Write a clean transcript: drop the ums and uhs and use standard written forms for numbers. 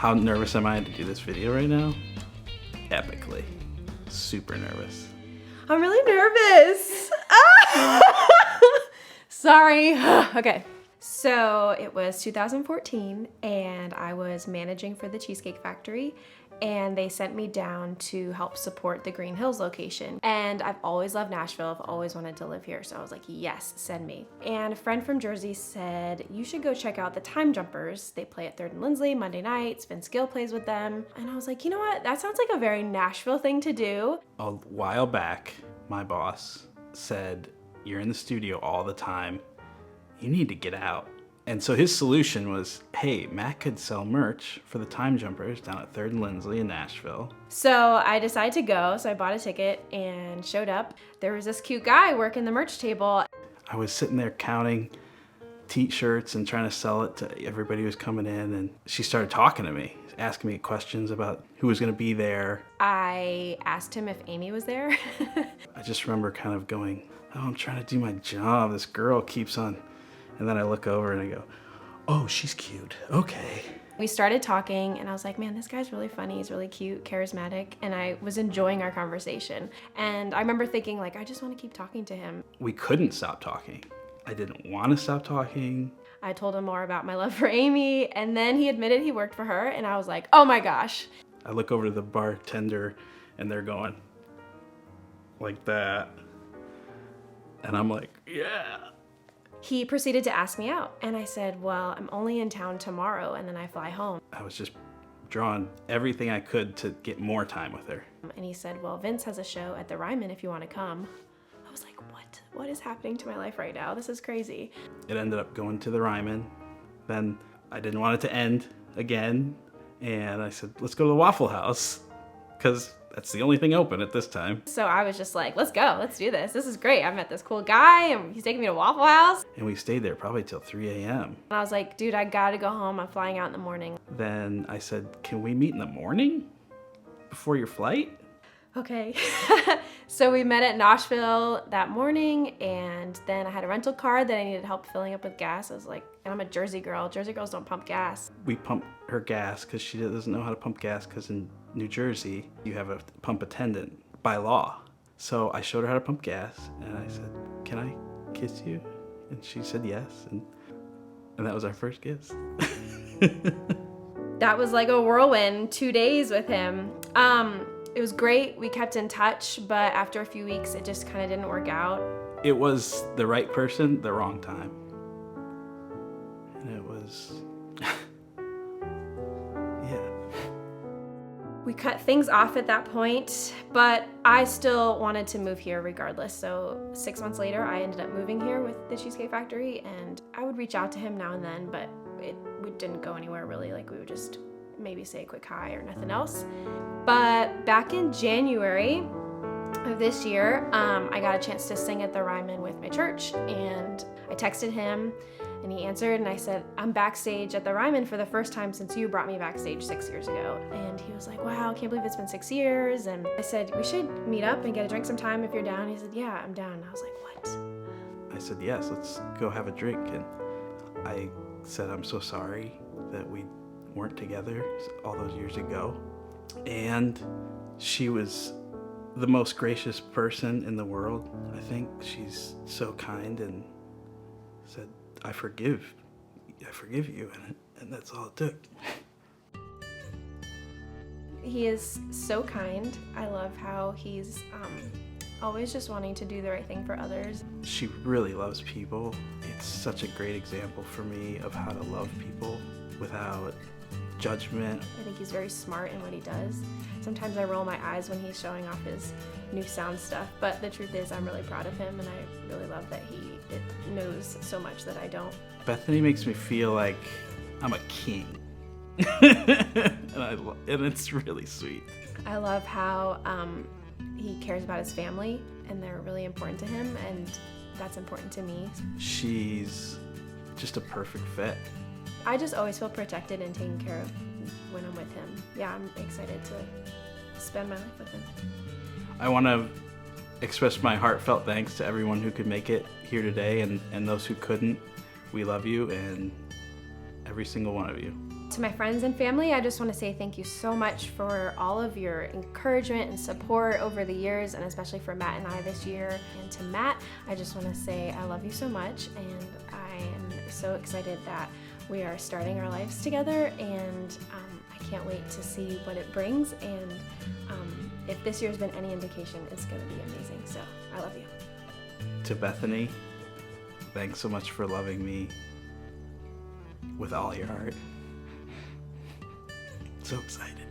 How nervous am I to do this video right now? Epically. Super nervous. I'm really nervous. Sorry. Okay. So it was 2014 and I was managing for the Cheesecake Factory, and they sent me down to help support the Green Hills location. And I've always loved Nashville. I've always wanted to live here. So I was like, yes, send me. And a friend from Jersey said, you should go check out the Time Jumpers. They play at 3rd and Lindsley Monday nights. Vince Gill plays with them. And I was like, you know what? That sounds like a very Nashville thing to do. A while back, my boss said, you're in the studio all the time. You need to get out. And so his solution was, hey, Matt could sell merch for the Time Jumpers down at 3rd and Lindsley in Nashville. So I decided to go, so I bought a ticket and showed up. There was this cute guy working the merch table. I was sitting there counting t-shirts and trying to sell it to everybody who was coming in, and she started talking to me, asking me questions about who was gonna be there. I asked him if Amy was there. I just remember kind of going, oh, I'm trying to do my job. This girl keeps on. And then I look over and I go, oh, she's cute. Okay. We started talking and I was like, man, this guy's really funny. He's really cute, charismatic. And I was enjoying our conversation. And I remember thinking, like, I just want to keep talking to him. We couldn't stop talking. I didn't want to stop talking. I told him more about my love for Amy. And then he admitted he worked for her. And I was like, oh my gosh. I look over to the bartender and they're going like that. And I'm like, yeah. He proceeded to ask me out, and I said, well, I'm only in town tomorrow, and then I fly home. I was just drawing everything I could to get more time with her. And he said, well, Vince has a show at the Ryman if you want to come. I was like, what? What is happening to my life right now? This is crazy. It ended up going to the Ryman. Then I didn't want it to end again, and I said, let's go to the Waffle House, because that's the only thing open at this time. So I was just like, let's go, let's do this. This is great. I met this cool guy and he's taking me to Waffle House. And we stayed there probably till 3 a.m. And I was like, dude, I gotta go home. I'm flying out in the morning. Then I said, can we meet in the morning before your flight? Okay. So we met at Nashville that morning, and then I had a rental car that I needed help filling up with gas. I was like, and I'm a Jersey girl. Jersey girls don't pump gas. We pumped her gas because she doesn't know how to pump gas, because in New Jersey, you have a pump attendant by law. So I showed her how to pump gas, and I said, can I kiss you? And she said yes, and that was our first kiss. That was like a whirlwind 2 days with him. It was great. We kept in touch, but after a few weeks, it just kind of didn't work out. It was the right person, the wrong time. And it was, yeah. We cut things off at that point, but I still wanted to move here regardless. So 6 months later, I ended up moving here with the Cheesecake Factory, and I would reach out to him now and then, but we didn't go anywhere really. Like, we would just maybe say a quick hi or nothing else. But back in January of this year, I got a chance to sing at the Ryman with my church, and I texted him and he answered, and I said, I'm backstage at the Ryman for the first time since you brought me backstage 6 years ago. And he was like, wow, I can't believe it's been 6 years. And I said, we should meet up and get a drink sometime if you're down. He said, yeah, I'm down. And I was like, what? I said, yes, let's go have a drink. And I said, I'm so sorry that we weren't together all those years ago. And she was the most gracious person in the world. I think she's so kind, and said, I forgive you, and that's all it took. He is so kind. I love how he's always just wanting to do the right thing for others. She really loves people. It's such a great example for me of how to love people without judgment. I think he's very smart in what he does. Sometimes I roll my eyes when he's showing off his new sound stuff, but the truth is I'm really proud of him, and I really love that he knows so much that I don't. Bethany makes me feel like I'm a king. and it's really sweet. I love how he cares about his family, and they're really important to him, and that's important to me. She's just a perfect fit. I just always feel protected and taken care of when I'm with him. Yeah, I'm excited to spend my life with him. I want to express my heartfelt thanks to everyone who could make it here today, and those who couldn't. We love you, and every single one of you. To my friends and family, I just want to say thank you so much for all of your encouragement and support over the years, and especially for Matt and I this year. And to Matt, I just want to say I love you so much, and I am so excited that we are starting our lives together, and I can't wait to see what it brings. And if this year's been any indication, it's going to be amazing. So I love you. To Bethany, thanks so much for loving me with all your heart. So excited.